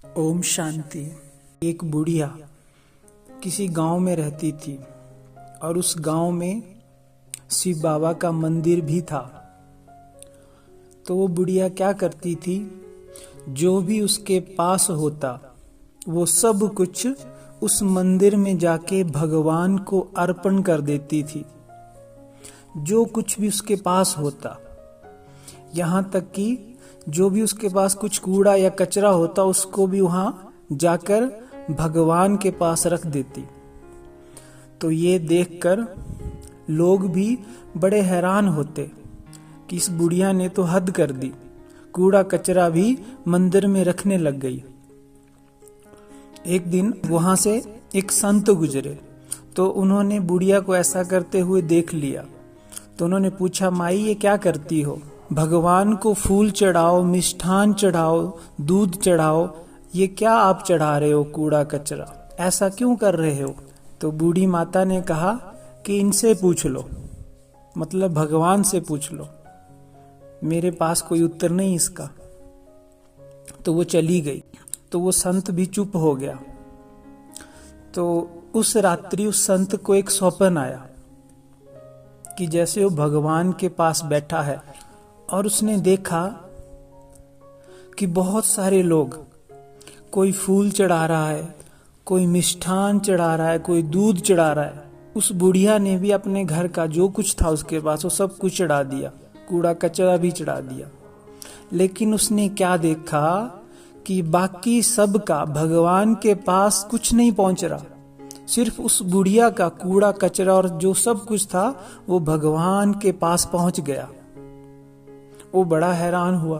ओम शांति। एक बुढ़िया किसी गांव में रहती थी और उस गांव में शिव बाबा का मंदिर भी था। तो वो बुढ़िया क्या करती थी, जो भी उसके पास होता वो सब कुछ उस मंदिर में जाके भगवान को अर्पण कर देती थी। जो कुछ भी उसके पास होता, यहाँ तक कि जो भी उसके पास कुछ कूड़ा या कचरा होता उसको भी वहां जाकर भगवान के पास रख देती। तो ये देखकर लोग भी बड़े हैरान होते कि इस बुढ़िया ने तो हद कर दी, कूड़ा कचरा भी मंदिर में रखने लग गई। एक दिन वहां से एक संत गुजरे तो उन्होंने बुढ़िया को ऐसा करते हुए देख लिया। तो उन्होंने पूछा, माई ये क्या करती हो? भगवान को फूल चढ़ाओ, मिष्ठान चढ़ाओ, दूध चढ़ाओ, ये क्या आप चढ़ा रहे हो कूड़ा कचरा? ऐसा क्यों कर रहे हो? तो बूढ़ी माता ने कहा कि इनसे पूछ लो, मतलब भगवान से पूछ लो, मेरे पास कोई उत्तर नहीं इसका। तो वो चली गई। तो वो संत भी चुप हो गया। तो उस रात्रि उस संत को एक स्वप्न आया कि जैसे वो भगवान के पास बैठा है और उसने देखा कि बहुत सारे लोग, कोई फूल चढ़ा रहा है, कोई मिष्ठान चढ़ा रहा है, कोई दूध चढ़ा रहा है। उस बुढ़िया ने भी अपने घर का जो कुछ था उसके पास वो सब कुछ चढ़ा दिया, कूड़ा कचरा भी चढ़ा दिया। लेकिन उसने क्या देखा कि बाकी सब का भगवान के पास कुछ नहीं पहुंच रहा, सिर्फ उस बुढ़िया का कूड़ा कचरा और जो सब कुछ था वो भगवान के पास पहुंच गया। वो बड़ा हैरान हुआ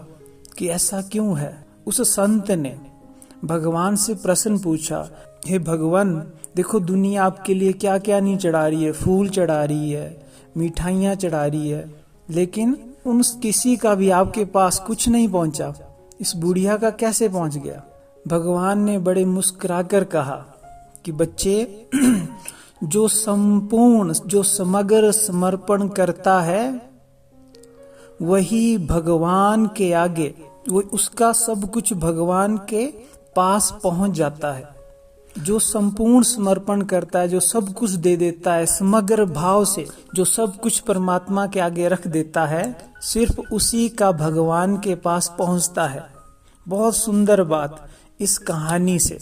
कि ऐसा क्यों है। उस संत ने भगवान से प्रश्न पूछा, हे भगवान, देखो दुनिया आपके लिए क्या क्या नहीं चढ़ा रही है, फूल चढ़ा रही है, मिठाइयाँ चढ़ा रही है, लेकिन उन किसी का भी आपके पास कुछ नहीं पहुंचा। इस बुढ़िया का कैसे पहुंच गया? भगवान ने बड़े मुस्कुराकर कहा कि बच्चे, जो संपूर्ण, जो समग्र समर्पण करता है वही भगवान के आगे, वो उसका सब कुछ भगवान के पास पहुंच जाता है। जो संपूर्ण समर्पण करता है, जो सब कुछ दे देता है समग्र भाव से, जो सब कुछ परमात्मा के आगे रख देता है, सिर्फ उसी का भगवान के पास पहुंचता है। बहुत सुंदर बात इस कहानी से।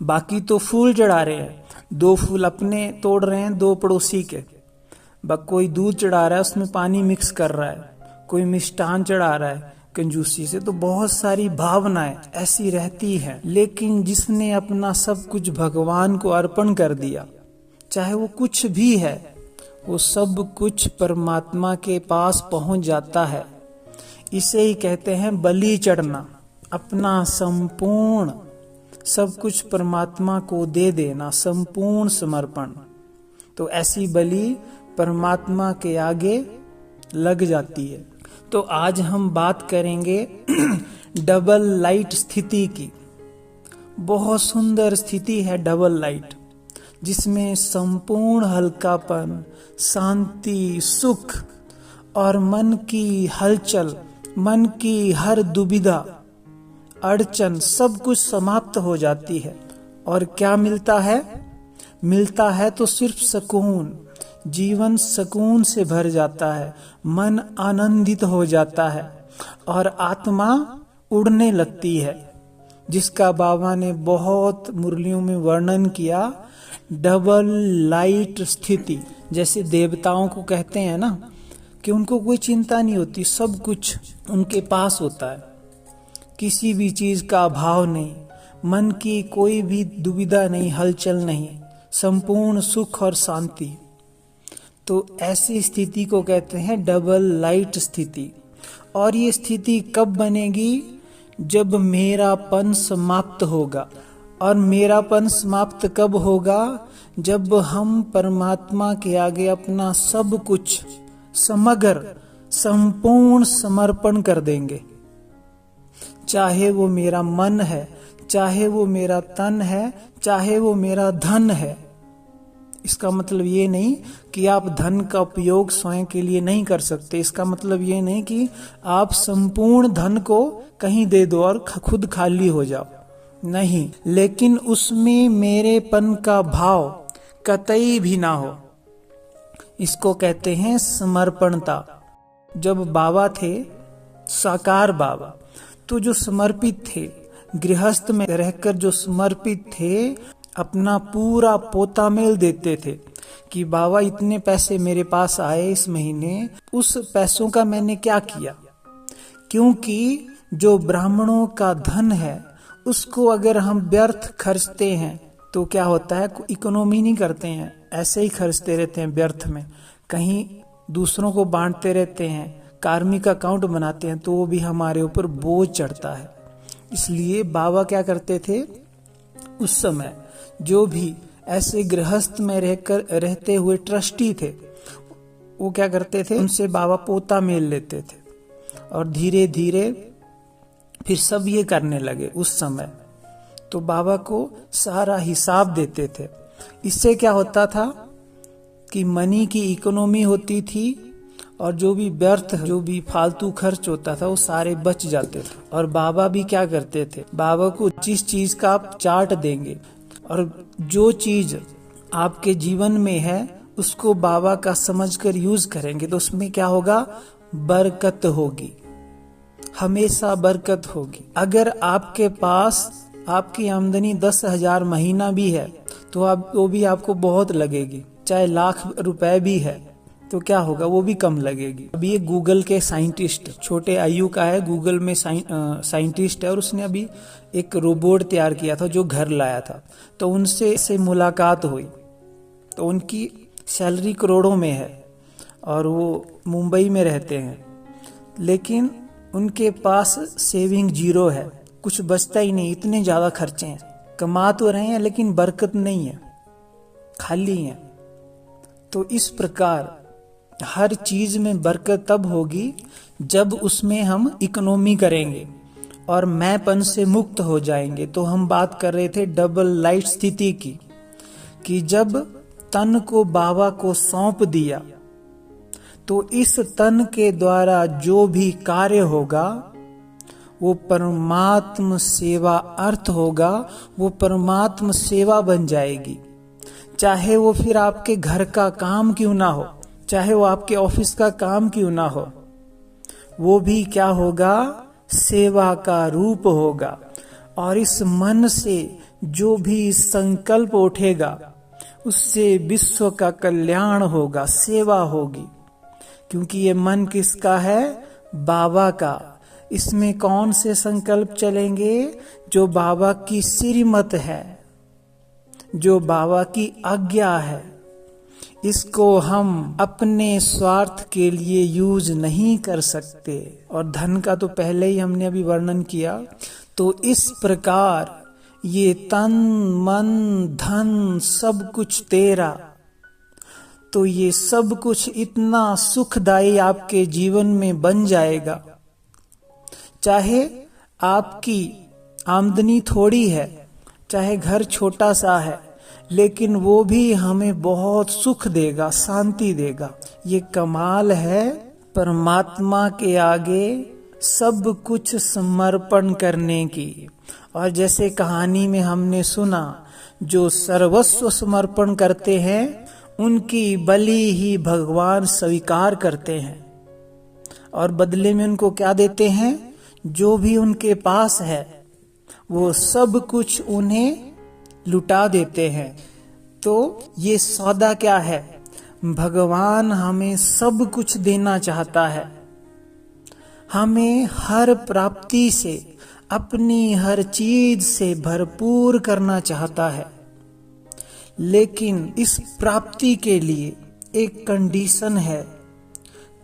बाकी तो फूल चढ़ा रहे हैं, 2 फूल अपने तोड़ रहे हैं, 2 पड़ोसी के। कोई दूध चढ़ा रहा है, उसमें पानी मिक्स कर रहा है, कोई मिष्ठान चढ़ा रहा है कंजूसी से। तो बहुत सारी भावनाएं ऐसी रहती हैं, लेकिन जिसने अपना सब कुछ भगवान को अर्पण कर दिया, चाहे वो कुछ भी है, वो सब कुछ परमात्मा के पास पहुंच जाता है। इसे ही कहते हैं बलि चढ़ना, अपना संपूर्ण सब कुछ परमात्मा को दे देना, संपूर्ण समर्पण। तो ऐसी बलि परमात्मा के आगे लग जाती है। तो आज हम बात करेंगे डबल लाइट स्थिति की। बहुत सुंदर स्थिति है डबल लाइट, जिसमें संपूर्ण हल्कापन, शांति, सुख और मन की हलचल, मन की हर दुविधा, अड़चन सब कुछ समाप्त हो जाती है। और क्या मिलता है? मिलता है तो सिर्फ सुकून। जीवन सुकून से भर जाता है, मन आनंदित हो जाता है और आत्मा उड़ने लगती है, जिसका बाबा ने बहुत मुरलियों में वर्णन किया। डबल लाइट स्थिति, जैसे देवताओं को कहते हैं ना कि उनको कोई चिंता नहीं होती, सब कुछ उनके पास होता है, किसी भी चीज का अभाव नहीं, मन की कोई भी दुविधा नहीं, हलचल नहीं, संपूर्ण सुख और शांति। तो ऐसी स्थिति को कहते हैं डबल लाइट स्थिति। और ये स्थिति कब बनेगी? जब मेरापन समाप्त होगा। और मेरापन समाप्त कब होगा? जब हम परमात्मा के आगे अपना सब कुछ समग्र संपूर्ण समर्पण कर देंगे। चाहे वो मेरा मन है, चाहे वो मेरा तन है, चाहे वो मेरा धन है। इसका मतलब ये नहीं कि आप धन का उपयोग स्वयं के लिए नहीं कर सकते। इसका मतलब ये नहीं कि आप संपूर्ण धन को कहीं दे दो और खुद खाली हो जाओ। नहीं, लेकिन उसमें मेरेपन का भाव कतई भी ना हो। इसको कहते हैं समर्पणता। जब बाबा थे, साकार बाबा, तो जो समर्पित थे, गृहस्थ में रहकर जो समर्पित थे, अपना पूरा पोता मेल देते थे कि बाबा इतने पैसे मेरे पास आए इस महीने, उस पैसों का मैंने क्या किया। क्योंकि जो ब्राह्मणों का धन है उसको अगर हम व्यर्थ खर्चते हैं तो क्या होता है, इकोनॉमी नहीं करते हैं, ऐसे ही खर्चते रहते हैं व्यर्थ में, कहीं दूसरों को बांटते रहते हैं, कार्मिक अकाउंट बनाते हैं, तो वो भी हमारे ऊपर बोझ चढ़ता है। इसलिए बाबा क्या करते थे उस समय, जो भी ऐसे गृहस्थ में रहते हुए ट्रस्टी थे, वो क्या करते थे, उनसे बाबा पोता मेल लेते थे और धीरे धीरे फिर सब ये करने लगे उस समय। तो बाबा को सारा हिसाब देते थे। इससे क्या होता था कि मनी की इकोनॉमी होती थी और जो भी व्यर्थ, जो भी फालतू खर्च होता था वो सारे बच जाते थे। और बाबा भी क्या करते थे, बाबा को जिस चीज का आप चार्ट देंगे और जो चीज आपके जीवन में है उसको बाबा का समझकर यूज करेंगे तो उसमें क्या होगा, बरकत होगी, हमेशा बरकत होगी। अगर आपके पास आपकी आमदनी 10,000 महीना भी है तो वो भी आपको बहुत लगेगी, चाहे लाख रुपए भी है तो क्या होगा, वो भी कम लगेगी। अभी ये गूगल के साइंटिस्ट, छोटे आयु का है, गूगल में साइंटिस्ट है, और उसने अभी एक रोबोट तैयार किया था जो घर लाया था। तो उनसे से मुलाकात हुई तो उनकी सैलरी करोड़ों में है और वो मुंबई में रहते हैं, लेकिन उनके पास सेविंग 0 है, कुछ बचता ही नहीं, इतने ज्यादा खर्चे हैं। कमा तो रहे हैं लेकिन बरकत नहीं है, खाली है। तो इस प्रकार हर चीज में बरकत तब होगी जब उसमें हम इकोनॉमी करेंगे और मैंपन से मुक्त हो जाएंगे। तो हम बात कर रहे थे डबल लाइट स्थिति की, कि जब तन को बाबा को सौंप दिया तो इस तन के द्वारा जो भी कार्य होगा वो परमात्म सेवा अर्थ होगा, वो परमात्म सेवा बन जाएगी। चाहे वो फिर आपके घर का काम क्यों ना हो, चाहे वो आपके ऑफिस का काम क्यों ना हो, वो भी क्या होगा, सेवा का रूप होगा। और इस मन से जो भी संकल्प उठेगा उससे विश्व का कल्याण होगा, सेवा होगी। क्योंकि ये मन किसका है, बाबा का। इसमें कौन से संकल्प चलेंगे, जो बाबा की श्रीमत है, जो बाबा की आज्ञा है। इसको हम अपने स्वार्थ के लिए यूज नहीं कर सकते, और धन का तो पहले ही हमने अभी वर्णन किया। तो इस प्रकार ये तन मन धन सब कुछ तेरा, तो ये सब कुछ इतना सुखदायी आपके जीवन में बन जाएगा। चाहे आपकी आमदनी थोड़ी है, चाहे घर छोटा सा है, लेकिन वो भी हमें बहुत सुख देगा, शांति देगा। ये कमाल है परमात्मा के आगे सब कुछ समर्पण करने की। और जैसे कहानी में हमने सुना, जो सर्वस्व समर्पण करते हैं उनकी बलि ही भगवान स्वीकार करते हैं, और बदले में उनको क्या देते हैं, जो भी उनके पास है वो सब कुछ उन्हें लुटा देते हैं। तो ये सौदा क्या है, भगवान हमें सब कुछ देना चाहता है, हमें हर प्राप्ति से, अपनी हर चीज से भरपूर करना चाहता है। लेकिन इस प्राप्ति के लिए एक कंडीशन है,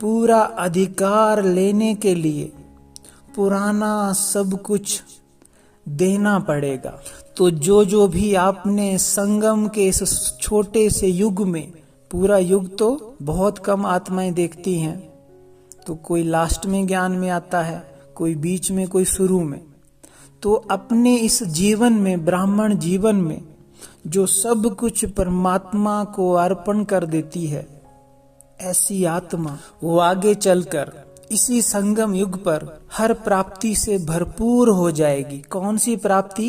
पूरा अधिकार लेने के लिए पुराना सब कुछ देना पड़ेगा। तो जो भी आपने संगम के इस छोटे से युग में, पूरा युग तो बहुत कम आत्माएं देखती हैं, तो कोई लास्ट में ज्ञान में आता है, कोई बीच में, कोई शुरू में। तो अपने इस जीवन में, ब्राह्मण जीवन में, जो सब कुछ परमात्मा को अर्पण कर देती है, ऐसी आत्मा वो आगे चलकर इसी संगम युग पर हर प्राप्ति से भरपूर हो जाएगी। कौन सी प्राप्ति,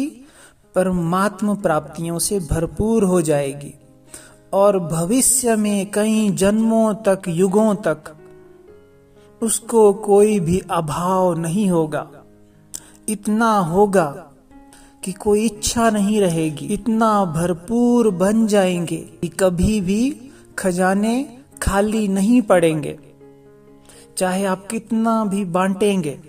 परमात्म प्राप्तियों से भरपूर हो जाएगी और भविष्य में कई जन्मों तक, युगों तक उसको कोई भी अभाव नहीं होगा। इतना होगा कि कोई इच्छा नहीं रहेगी, इतना भरपूर बन जाएंगे कि कभी भी खजाने खाली नहीं पड़ेंगे। चाहे आप कितना भी बांटेंगे,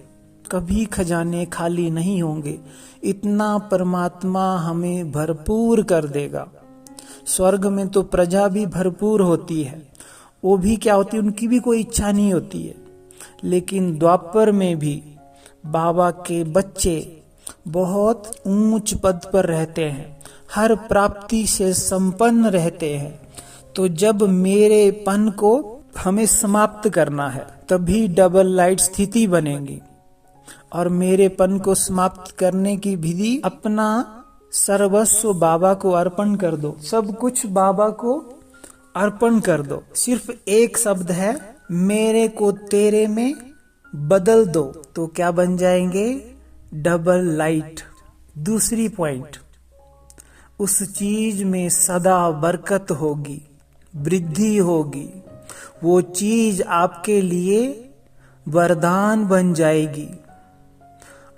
कभी खजाने खाली नहीं होंगे। इतना परमात्मा हमें भरपूर कर देगा। स्वर्ग में तो प्रजा भी भरपूर होती है, वो भी क्या होती है, उनकी भी कोई इच्छा नहीं होती है। लेकिन द्वापर में भी बाबा के बच्चे बहुत ऊंच पद पर रहते हैं, हर प्राप्ति से संपन्न रहते हैं। तो जब मेरे पन को हमें समाप्त करना है, तभी डबल लाइट स्थिति बनेगी। और मेरे पन को समाप्त करने की विधि, अपना सर्वस्व बाबा को अर्पण कर दो, सब कुछ बाबा को अर्पण कर दो। सिर्फ एक शब्द है, मेरे को तेरे में बदल दो, तो क्या बन जाएंगे, डबल लाइट। दूसरी पॉइंट, उस चीज में सदा बरकत होगी, वृद्धि होगी। वो चीज आपके लिए वरदान बन जाएगी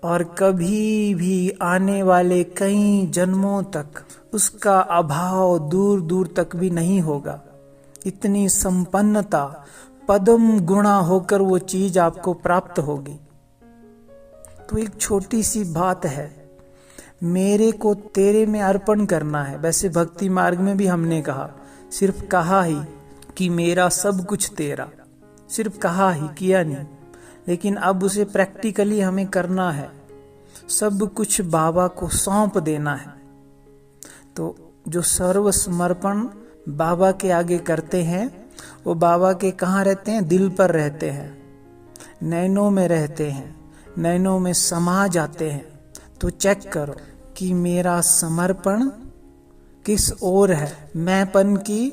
और कभी भी आने वाले कई जन्मों तक उसका अभाव दूर दूर तक भी नहीं होगा। इतनी संपन्नता पद्म गुणा होकर वो चीज आपको प्राप्त होगी। तो एक छोटी सी बात है, मेरे को तेरे में अर्पण करना है। वैसे भक्ति मार्ग में भी हमने कहा, सिर्फ कहा ही कि मेरा सब कुछ तेरा, सिर्फ कहा ही, किया नहीं। लेकिन अब उसे प्रैक्टिकली हमें करना है, सब कुछ बाबा को सौंप देना है। तो जो सर्व समर्पण बाबा के आगे करते हैं, वो बाबा के कहाँ रहते हैं, दिल पर रहते हैं, नैनों में रहते हैं, नैनों में समा जाते हैं। तो चेक करो कि मेरा समर्पण किस ओर है, मैंपन की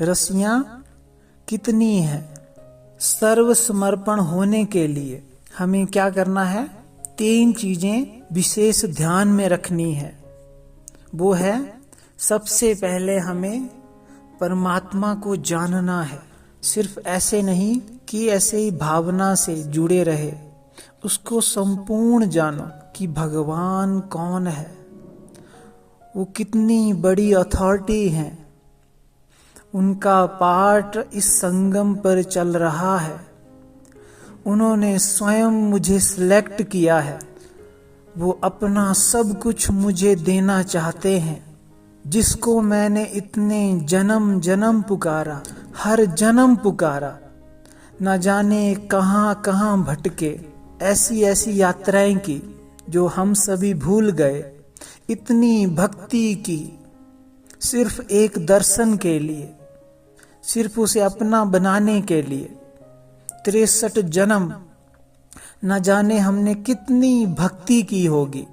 रस्सियां कितनी है। सर्व समर्पण होने के लिए हमें क्या करना है, 3 चीजें विशेष ध्यान में रखनी है। वो है, सबसे पहले हमें परमात्मा को जानना है। सिर्फ ऐसे नहीं कि ऐसे ही भावना से जुड़े रहे, उसको संपूर्ण जानो कि भगवान कौन है, वो कितनी बड़ी अथॉरिटी है, उनका पाठ इस संगम पर चल रहा है, उन्होंने स्वयं मुझे सिलेक्ट किया है, वो अपना सब कुछ मुझे देना चाहते हैं। जिसको मैंने इतने जन्म जन्म पुकारा, हर जन्म पुकारा, न जाने कहां कहां भटके, ऐसी ऐसी यात्राएं की जो हम सभी भूल गए। इतनी भक्ति की सिर्फ एक दर्शन के लिए, सिर्फ उसे अपना बनाने के लिए। 63 जन्म, न जाने हमने कितनी भक्ति की होगी।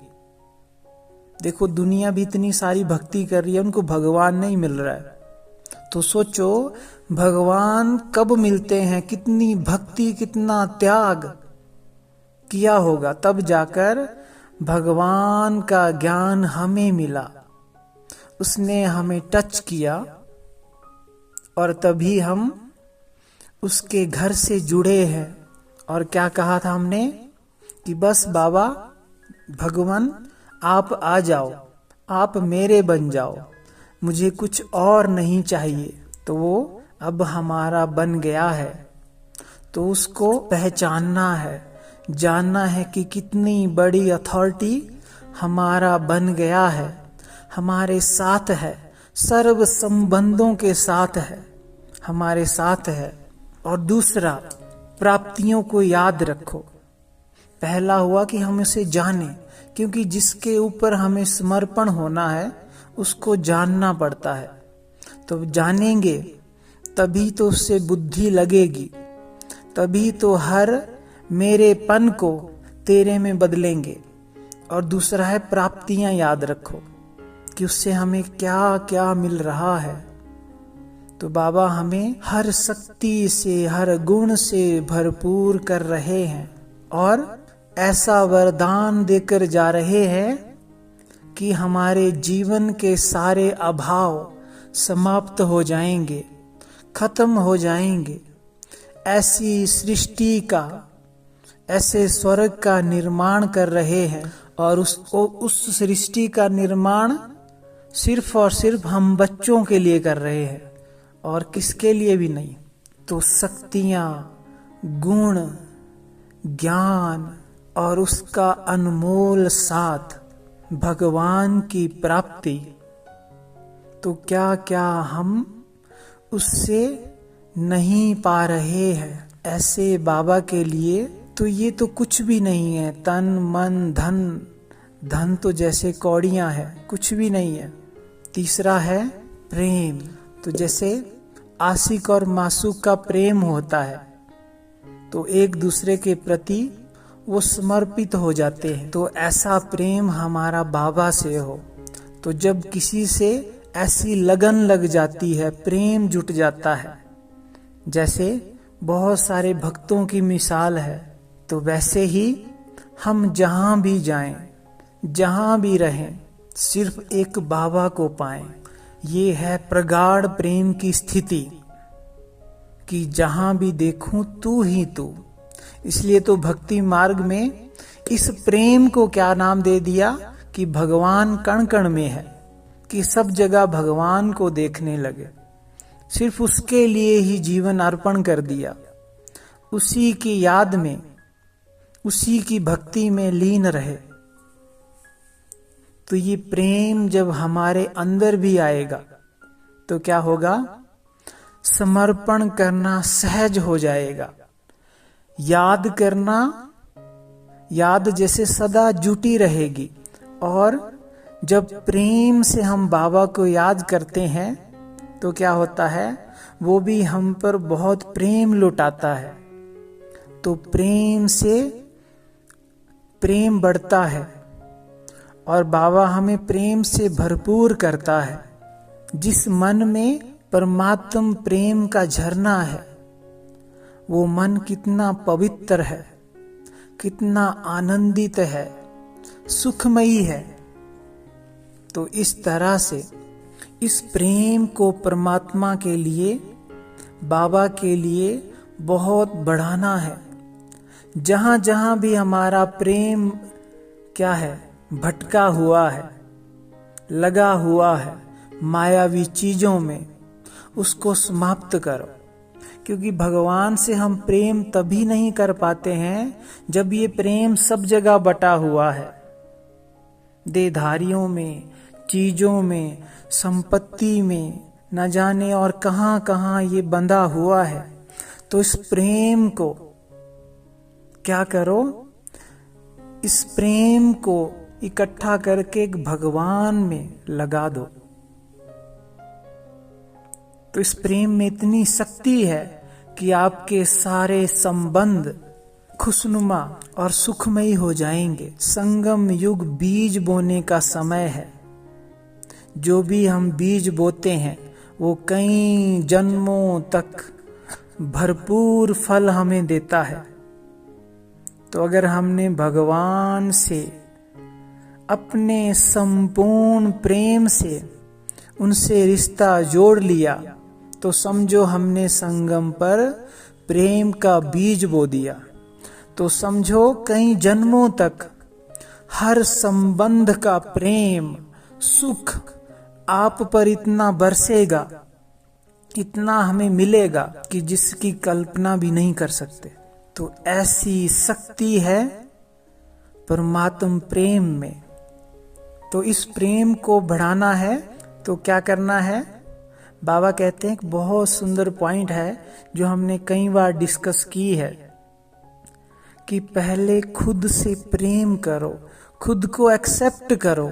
देखो, दुनिया भी इतनी सारी भक्ति कर रही है, उनको भगवान नहीं मिल रहा है। तो सोचो भगवान कब मिलते हैं, कितनी भक्ति, कितना त्याग किया होगा, तब जाकर भगवान का ज्ञान हमें मिला। उसने हमें टच किया और तभी हम उसके घर से जुड़े हैं। और क्या कहा था हमने कि बस बाबा, भगवान आप आ जाओ, आप मेरे बन जाओ, मुझे कुछ और नहीं चाहिए। तो वो अब हमारा बन गया है। तो उसको पहचानना है, जानना है कि कितनी बड़ी अथॉरिटी हमारा बन गया है, हमारे साथ है, सर्व संबंधों के साथ है, हमारे साथ है। और दूसरा, प्राप्तियों को याद रखो। पहला हुआ कि हम उसे जाने, क्योंकि जिसके ऊपर हमें समर्पण होना है उसको जानना पड़ता है। तो जानेंगे तभी तो उससे बुद्धि लगेगी, तभी तो हर मेरेपन को तेरे में बदलेंगे। और दूसरा है, प्राप्तियां याद रखो कि उससे हमें क्या क्या मिल रहा है। तो बाबा हमें हर शक्ति से, हर गुण से भरपूर कर रहे हैं और ऐसा वरदान देकर जा रहे हैं कि हमारे जीवन के सारे अभाव समाप्त हो जाएंगे, खत्म हो जाएंगे। ऐसी सृष्टि का, ऐसे स्वर्ग का निर्माण कर रहे हैं और उस सृष्टि का निर्माण सिर्फ और सिर्फ हम बच्चों के लिए कर रहे हैं और किसके लिए भी नहीं। तो शक्तियां, गुण, ज्ञान और उसका अनमोल साथ, भगवान की प्राप्ति, तो क्या क्या हम उससे नहीं पा रहे हैं। ऐसे बाबा के लिए तो ये तो कुछ भी नहीं है। तन, मन, धन, धन तो जैसे कौड़ियां है, कुछ भी नहीं है। तीसरा है प्रेम। तो जैसे आशिक और मासूक का प्रेम होता है तो एक दूसरे के प्रति वो समर्पित हो जाते हैं। तो ऐसा प्रेम हमारा बाबा से हो। तो जब किसी से ऐसी लगन लग जाती है, प्रेम जुट जाता है, जैसे बहुत सारे भक्तों की मिसाल है, तो वैसे ही हम जहां भी जाएं, जहां भी रहें, सिर्फ एक बाबा को पाएं। ये है प्रगाढ़ प्रेम की स्थिति कि जहां भी देखूं तू ही तू। इसलिए तो भक्ति मार्ग में इस प्रेम को क्या नाम दे दिया कि भगवान कण कण में है, कि सब जगह भगवान को देखने लगे, सिर्फ उसके लिए ही जीवन अर्पण कर दिया, उसी की याद में, उसी की भक्ति में लीन रहे। तो ये प्रेम जब हमारे अंदर भी आएगा तो क्या होगा? समर्पण करना सहज हो जाएगा। याद करना, याद जैसे सदा जुटी रहेगी। और जब प्रेम से हम बाबा को याद करते हैं तो क्या होता है? वो भी हम पर बहुत प्रेम लुटाता है। तो प्रेम से प्रेम बढ़ता है और बाबा हमें प्रेम से भरपूर करता है। जिस मन में परमात्म प्रेम का झरना है, वो मन कितना पवित्र है, कितना आनंदित है, सुखमयी है। तो इस तरह से इस प्रेम को परमात्मा के लिए, बाबा के लिए बहुत बढ़ाना है। जहां जहां भी हमारा प्रेम क्या है? भटका हुआ है, लगा हुआ है मायावी चीजों में, उसको समाप्त करो। क्योंकि भगवान से हम प्रेम तभी नहीं कर पाते हैं जब ये प्रेम सब जगह बटा हुआ है, देहधारियों में, चीजों में, संपत्ति में, न जाने और कहां कहां ये बंधा हुआ है। तो इस प्रेम को क्या करो? इस प्रेम को इकट्ठा करके एक भगवान में लगा दो। तो इस प्रेम में इतनी शक्ति है कि आपके सारे संबंध खुशनुमा और सुखमयी हो जाएंगे। संगम युग बीज बोने का समय है। जो भी हम बीज बोते हैं वो कई जन्मों तक भरपूर फल हमें देता है। तो अगर हमने भगवान से अपने संपूर्ण प्रेम से उनसे रिश्ता जोड़ लिया तो समझो हमने संगम पर प्रेम का बीज बो दिया। तो समझो कई जन्मों तक हर संबंध का प्रेम, सुख आप पर इतना बरसेगा, इतना हमें मिलेगा कि जिसकी कल्पना भी नहीं कर सकते। तो ऐसी शक्ति है परमात्म प्रेम में। तो इस प्रेम को बढ़ाना है तो क्या करना है? बाबा कहते हैं एक बहुत सुंदर पॉइंट है जो हमने कई बार डिस्कस की है कि पहले खुद से प्रेम करो, खुद को एक्सेप्ट करो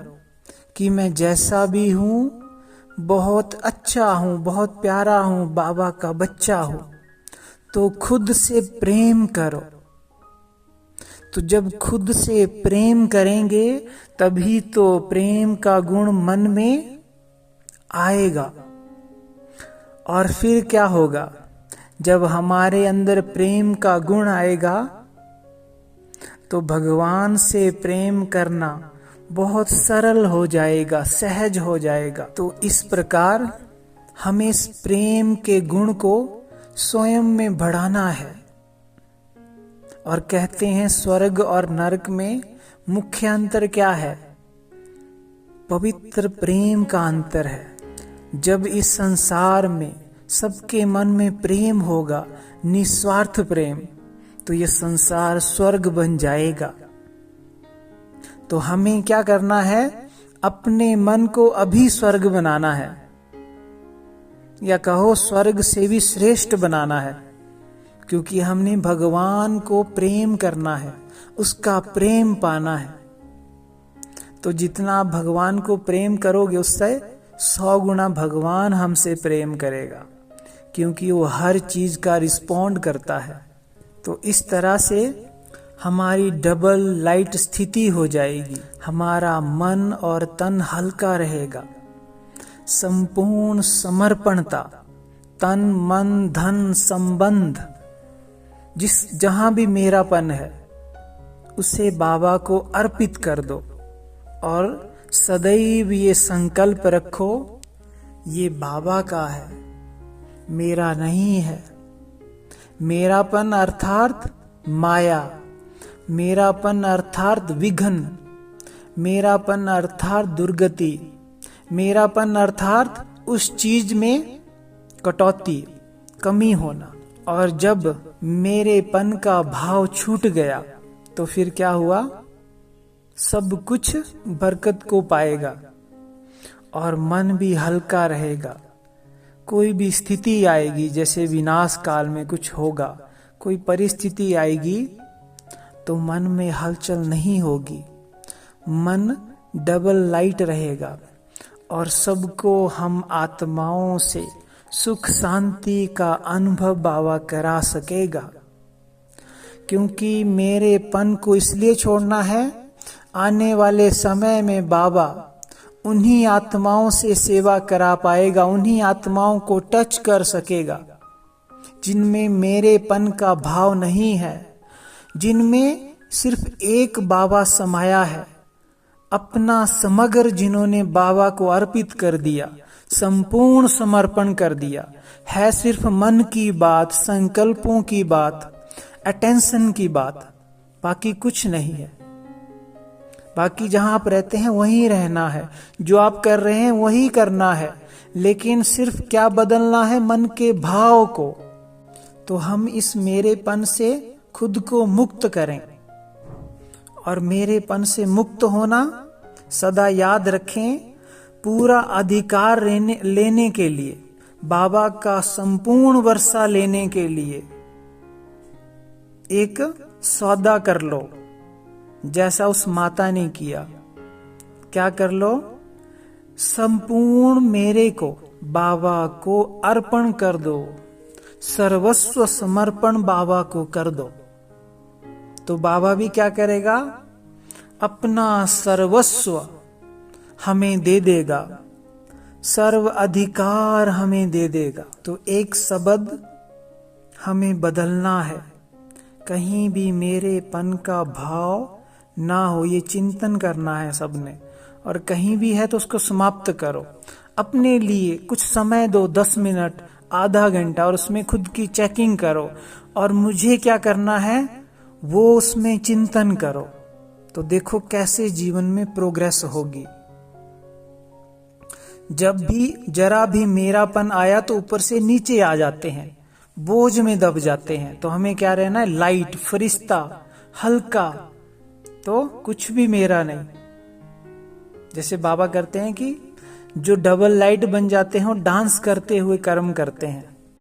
कि मैं जैसा भी हूं बहुत अच्छा हूं, बहुत प्यारा हूं, बाबा का बच्चा हूं। तो खुद से प्रेम करो। तो जब खुद से प्रेम करेंगे तभी तो प्रेम का गुण मन में आएगा। और फिर क्या होगा? जब हमारे अंदर प्रेम का गुण आएगा तो भगवान से प्रेम करना बहुत सरल हो जाएगा, सहज हो जाएगा। तो इस प्रकार हमें इस प्रेम के गुण को स्वयं में बढ़ाना है। और कहते हैं स्वर्ग और नरक में मुख्य अंतर क्या है? पवित्र प्रेम का अंतर है। जब इस संसार में सबके मन में प्रेम होगा, निस्वार्थ प्रेम, तो ये संसार स्वर्ग बन जाएगा। तो हमें क्या करना है? अपने मन को अभी स्वर्ग बनाना है, या कहो स्वर्ग से भी श्रेष्ठ बनाना है, क्योंकि हमने भगवान को प्रेम करना है, उसका प्रेम पाना है। तो जितना आप भगवान को प्रेम करोगे, उससे 100 गुना भगवान हमसे प्रेम करेगा, क्योंकि वो हर चीज का रिस्पॉन्ड करता है। तो इस तरह से हमारी डबल लाइट स्थिति हो जाएगी। हमारा मन और तन हल्का रहेगा। संपूर्ण समर्पणता, तन मन धन संबंध, जहां भी मेरापन है उसे बाबा को अर्पित कर दो। और सदैव ये संकल्प रखो, ये बाबा का है, मेरा नहीं है। मेरापन अर्थात माया, मेरापन अर्थात विघ्न, मेरापन अर्थात दुर्गति, मेरापन अर्थात उस चीज में कटौती, कमी होना। और जब मेरेपन का भाव छूट गया तो फिर क्या हुआ? सब कुछ बरकत को पाएगा और मन भी हल्का रहेगा। कोई भी स्थिति आएगी, जैसे विनाश काल में कुछ होगा, कोई परिस्थिति आएगी, तो मन में हलचल नहीं होगी। मन डबल लाइट रहेगा और सबको हम आत्माओं से सुख शांति का अनुभव बाबा करा सकेगा। क्योंकि मेरेपन को इसलिए छोड़ना है, आने वाले समय में बाबा उन्हीं आत्माओं से सेवा करा पाएगा, उन्हीं आत्माओं को टच कर सकेगा जिनमें मेरेपन का भाव नहीं है, जिनमें सिर्फ एक बाबा समाया है। अपना समग्र जिन्होंने बाबा को अर्पित कर दिया, संपूर्ण समर्पण कर दिया है। सिर्फ मन की बात, संकल्पों की बात, अटेंशन की बात, बाकी कुछ नहीं है। बाकी जहां आप रहते हैं वहीं रहना है, जो आप कर रहे हैं वही करना है, लेकिन सिर्फ क्या बदलना है? मन के भाव को। तो हम इस मेरेपन से खुद को मुक्त करें। और मेरेपन से मुक्त होना सदा याद रखें, पूरा अधिकार लेने के लिए, बाबा का संपूर्ण वर्षा लेने के लिए एक सौदा कर लो, जैसा उस माता ने किया। क्या कर लो? संपूर्ण मेरे को बाबा को अर्पण कर दो, सर्वस्व समर्पण बाबा को कर दो। तो बाबा भी क्या करेगा? अपना सर्वस्व हमें दे देगा, सर्व अधिकार हमें दे देगा। तो एक शब्द हमें बदलना है, कहीं भी मेरेपन का भाव ना हो, ये चिंतन करना है सबने। और कहीं भी है तो उसको समाप्त करो। अपने लिए कुछ समय दो, 10 मिनट, आधा घंटा, और उसमें खुद की चेकिंग करो। और मुझे क्या करना है वो उसमें चिंतन करो। तो देखो कैसे जीवन में प्रोग्रेस होगी। जब भी जरा भी मेरापन आया तो ऊपर से नीचे आ जाते हैं, बोझ में दब जाते हैं। तो हमें क्या रहना है? लाइट, फरिश्ता, हल्का। तो कुछ भी मेरा नहीं। जैसे बाबा करते हैं कि जो डबल लाइट बन जाते हैं वो डांस करते हुए कर्म करते हैं।